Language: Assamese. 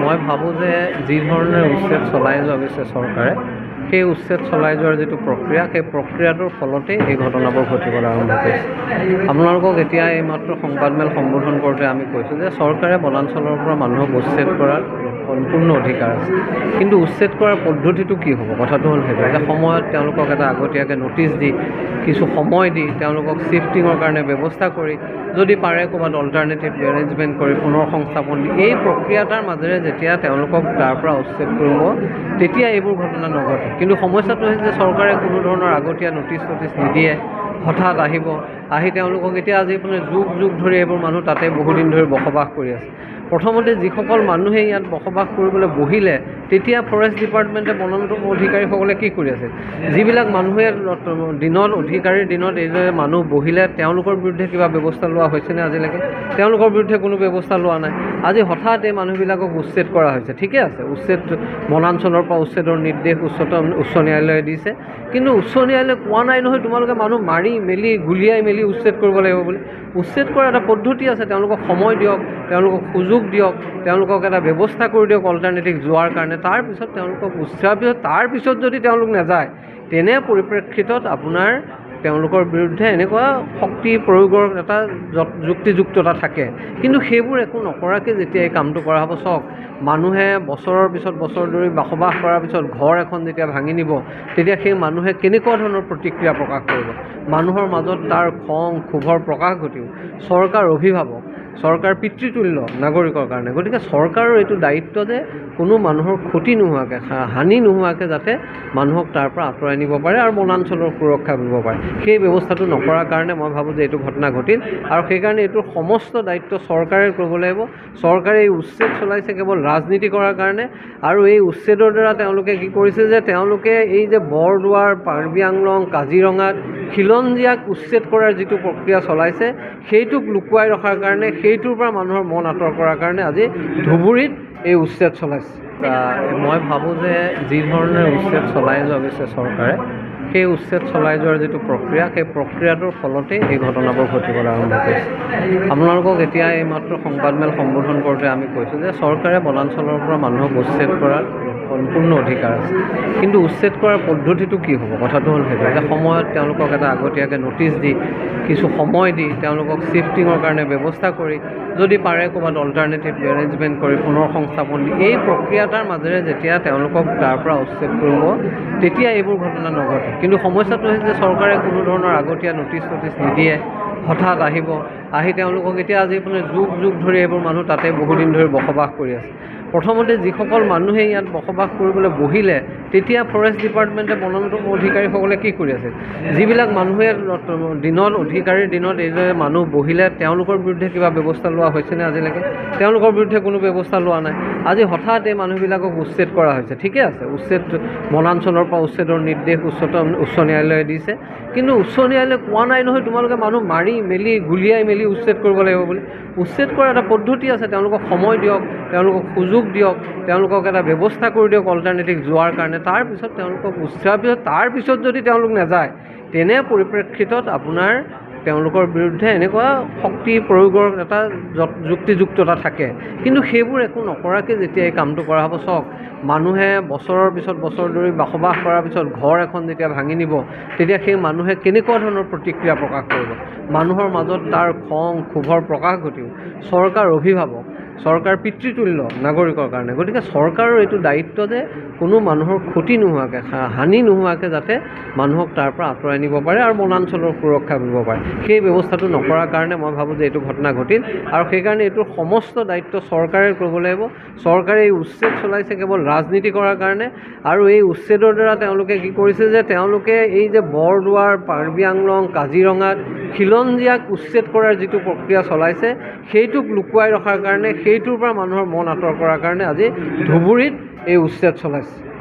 মই ভাবোঁ যে যি ধৰণে উচ্ছেদ চলাই যোৱা গৈছে চৰকাৰে, সেই উচ্ছেদ চলাই যোৱাৰ যিটো প্ৰক্ৰিয়া, সেই প্ৰক্ৰিয়াটোৰ ফলতেই এই ঘটনাবোৰ ঘটিবলৈ আৰম্ভ কৰিছে। আপোনালোকক এতিয়া এইমাত্ৰ সংবাদমেল সম্বোধন কৰোঁতে আমি কৈছোঁ যে চৰকাৰে বনাঞ্চলৰ পৰা মানুহক উচ্ছেদ কৰাৰ সম্পূৰ্ণ অধিকাৰ আছে, কিন্তু উচ্ছেদ কৰাৰ পদ্ধতিটো কি হ'ব? কথাটো হ'ল সেইটো যে সময়ত তেওঁলোকক এটা আগতীয়াকৈ ন'টিচ দি, কিছু সময় দি, তেওঁলোকক চিফটিঙৰ কাৰণে ব্যৱস্থা কৰি, যদি পাৰে ক'ৰবাত অল্টাৰনেটিভ এৰেঞ্জমেণ্ট কৰি পুনৰ সংস্থাপন দি, এই প্ৰক্ৰিয়াটাৰ মাজেৰে যেতিয়া তেওঁলোকক তাৰ পৰা উচ্ছেদ কৰিব, তেতিয়া এইবোৰ ঘটনা নঘটে। কিন্তু সমস্যাটো হৈছে যে চৰকাৰে কোনো ধৰণৰ আগতীয়া ন'টিচ নিদিয়ে, হঠাৎ আহি তেওঁলোকক এতিয়া আজি মানে যুগ ধৰি এইবোৰ মানুহ তাতে বহুদিন ধৰি বসবাস কৰি আছে। প্ৰথমতে যিসকল মানুহে ইয়াত বসবাস কৰিবলৈ বহিলে, তেতিয়া ফৰেষ্ট ডিপাৰ্টমেণ্টে বনন্ত অধিকাৰীসকলে কি কৰি আছে? যিবিলাক মানুহে অধিকাৰীৰ দিনত এইদৰে মানুহ বহিলে, তেওঁলোকৰ বিৰুদ্ধে কিবা ব্যৱস্থা লোৱা হৈছেনে আজিলৈকে? তেওঁলোকৰ বিৰুদ্ধে কোনো ব্যৱস্থা লোৱা নাই। আজি হঠাৎ এই মানুহবিলাকক উচ্ছেদ কৰা হৈছে। ঠিকে আছে, বনাঞ্চলৰ পৰা উচ্ছেদৰ নিৰ্দেশ উচ্চ ন্যায়ালয়ে দিছে, কিন্তু উচ্চ ন্যায়ালয়ে কোৱা নাই নহয় তোমালোকে মানুহ মাৰি মেলি গুলিয়াই মেলি উচ্ছেদ কৰিব লাগিব বুলি। উচ্ছেদ কৰাৰ এটা পদ্ধতি আছে, তেওঁলোকক সময় দিয়ক, তেওঁলোকক সুযোগ দিয়ক, তেওঁলোকক এটা ব্যৱস্থা কৰি দিয়ক অল্টাৰনেটিভ যোৱাৰ কাৰণে। তাৰপিছত তেওঁলোকক তাৰপিছত যদি তেওঁলোক নাযায়, তেনে পৰিপ্ৰেক্ষিতত আপোনাৰ তেওঁলোকৰ বিৰুদ্ধে এনেকুৱা শক্তি প্ৰয়োগৰ এটা যুক্তিযুক্ততা থাকে। কিন্তু সেইবোৰ একো নকৰাকৈ যেতিয়া এই কামটো কৰা হ'ব, চাওক মানুহে বছৰৰ পিছত বছৰ ধৰি বসবাস কৰাৰ পিছত ঘৰ এখন যেতিয়া ভাঙি নিব, তেতিয়া সেই মানুহে কেনেকুৱা ধৰণৰ প্ৰতিক্ৰিয়া প্ৰকাশ কৰিব? মানুহৰ মাজত তাৰ খং ক্ষোভৰ প্ৰকাশ ঘটিব। চৰকাৰ অভিভাৱক, চৰকাৰ পিতৃতুল্য নাগৰিকৰ কাৰণে। গতিকে চৰকাৰৰ এইটো দায়িত্ব যে কোনো মানুহৰ ক্ষতি নোহোৱাকৈ, হানি নোহোৱাকৈ যাতে মানুহক তাৰ পৰা আঁতৰাই নিব পাৰে আৰু বনাঞ্চলৰ সুৰক্ষা কৰিব পাৰে, সেই ব্যৱস্থাটো নকৰাৰ কাৰণে মই ভাবোঁ যে এইটো ঘটনা ঘটিল। আৰু সেইকাৰণে এইটোৰ সমস্ত দায়িত্ব চৰকাৰে কৰিব লাগিব। চৰকাৰে এই উচ্ছেদ চলাইছে কেৱল ৰাজনীতি কৰাৰ কাৰণে, আৰু এই উচ্ছেদৰ দ্বাৰা তেওঁলোকে কি কৰিছে যে তেওঁলোকে এই যে বৰদোৱাৰ, কাৰ্বি আংলং, কাজিৰঙাত খিলঞ্জীয়াক উচ্ছেদ কৰাৰ যিটো প্ৰক্ৰিয়া চলাইছে, সেইটোক লুকুৱাই ৰখাৰ কাৰণে, সেইটোৰ পৰা মানুহৰ মন আঁতৰ কৰাৰ কাৰণে আজি ধুবুৰীত এই উচ্ছেদ চলাইছে। মই ভাবোঁ যে যি ধৰণে উচ্ছেদ চলাই যোৱা গৈছে চৰকাৰে, সেই উচ্ছেদ চলাই যোৱাৰ যিটো প্ৰক্ৰিয়া, সেই প্ৰক্ৰিয়াটোৰ ফলতেই এই ঘটনাবোৰ ঘটিবলৈ আৰম্ভ কৰিছে। আপোনালোকক এতিয়া এইমাত্ৰ সংবাদমেল সম্বোধন কৰোঁতে আমি কৈছোঁ যে চৰকাৰে বনাঞ্চলৰ পৰা মানুহক উচ্ছেদ কৰাৰ সম্পূৰ্ণ অধিকাৰ আছে, কিন্তু উচ্ছেদ কৰাৰ পদ্ধতিটো কি হ'ব? কথাটো হ'ল সেইটো যে সময়ত তেওঁলোকক এটা আগতীয়াকৈ ন'টিচ দি, কিছু সময় দি, তেওঁলোকক চিফটিঙৰ কাৰণে ব্যৱস্থা কৰি, যদি পাৰে ক'ৰবাত অল্টাৰনেটিভ এৰেঞ্জমেণ্ট কৰি পুনৰ সংস্থাপন দি, এই প্ৰক্ৰিয়াটাৰ মাজেৰে যেতিয়া তেওঁলোকক তাৰ পৰা উচ্ছেদ কৰিব, তেতিয়া এইবোৰ ঘটনা নঘটে। কিন্তু সমস্যাটো হৈছে যে চৰকাৰে কোনো ধৰণৰ আগতীয়া ন'টিচ নিদিয়ে, হঠাৎ আহি তেওঁলোকক এতিয়া আজি মানে যুগ ধৰি এইবোৰ মানুহ তাতে বহুদিন ধৰি বসবাস কৰি আছে। প্ৰথমতে যিসকল মানুহে ইয়াত বসবাস কৰিবলৈ বহিলে, তেতিয়া ফৰেষ্ট ডিপাৰ্টমেণ্টে বনন্ত অধিকাৰীসকলে কি কৰি আছে? যিবিলাক মানুহে অধিকাৰীৰ দিনত এইদৰে মানুহ বহিলে, তেওঁলোকৰ বিৰুদ্ধে কিবা ব্যৱস্থা লোৱা হৈছেনে আজিলৈকে? তেওঁলোকৰ বিৰুদ্ধে কোনো ব্যৱস্থা লোৱা নাই। আজি হঠাৎ এই মানুহবিলাকক উচ্ছেদ কৰা হৈছে। ঠিকে আছে, বনাঞ্চলৰ পৰা উচ্ছেদৰ নিৰ্দেশ উচ্চ ন্যায়ালয়ে দিছে, কিন্তু উচ্চ ন্যায়ালয়ে কোৱা নাই নহয় তোমালোকে মানুহ মাৰি মেলি গুলিয়াই মেলি উচ্ছেদ কৰিব লাগিব বুলি। উচ্ছেদ কৰাৰ এটা পদ্ধতি আছে, তেওঁলোকক সময় দিয়ক, তেওঁলোকক সুযোগ দিয়ক, তেওঁলোকক এটা ব্যৱস্থা কৰি দিয়ক অল্টাৰনেটিভ যোৱাৰ কাৰণে। তাৰপিছত তেওঁলোকক তাৰপিছত যদি তেওঁলোক নাযায়, তেনে পৰিপ্ৰেক্ষিতত আপোনাৰ তেওঁলোকৰ বিৰুদ্ধে এনেকুৱা শক্তি প্ৰয়োগৰ এটা যুক্তিযুক্ততা থাকে। কিন্তু সেইবোৰ একো নকৰাকৈ যেতিয়া এই কামটো কৰা হ'ব, চাওক মানুহে বছৰৰ পিছত বছৰ ধৰি বসবাস কৰাৰ পিছত ঘৰ এখন যেতিয়া ভাঙি নিব, তেতিয়া সেই মানুহে কেনেকুৱা ধৰণৰ প্ৰতিক্ৰিয়া প্ৰকাশ কৰিব? মানুহৰ মাজত তাৰ খং ক্ষোভৰ প্ৰকাশ ঘটিব। চৰকাৰ অভিভাৱক, চৰকাৰ পিতৃতুল্য নাগৰিকৰ কাৰণে। গতিকে চৰকাৰৰ এইটো দায়িত্ব যে কোনো মানুহৰ ক্ষতি নোহোৱাকৈ, হানি নোহোৱাকৈ যাতে মানুহক তাৰ পৰা আঁতৰাই নিব পাৰে আৰু বনাঞ্চলৰ সুৰক্ষা কৰিব পাৰে, সেই ব্যৱস্থাটো নকৰাৰ কাৰণে মই ভাবোঁ যে এইটো ঘটনা ঘটিল। আৰু সেইকাৰণে এইটোৰ সমস্ত দায়িত্ব চৰকাৰে কৰিব লাগিব। চৰকাৰে এই উচ্ছেদ চলাইছে কেৱল ৰাজনীতি কৰাৰ কাৰণে, আৰু এই উচ্ছেদৰ দ্বাৰা তেওঁলোকে কি কৰিছে যে তেওঁলোকে এই যে বৰদোৱাৰ, কাৰ্বি আংলং, কাজিৰঙাত খিলঞ্জীয়াক উচ্ছেদ কৰাৰ যিটো প্ৰক্ৰিয়া চলাইছে, সেইটোক লুকুৱাই ৰখাৰ কাৰণে, সেইটোৰ পৰা মানুহৰ মন আঁতৰ কৰাৰ কাৰণে আজি ধুবুৰীত এই উচ্ছেদ চলাইছে।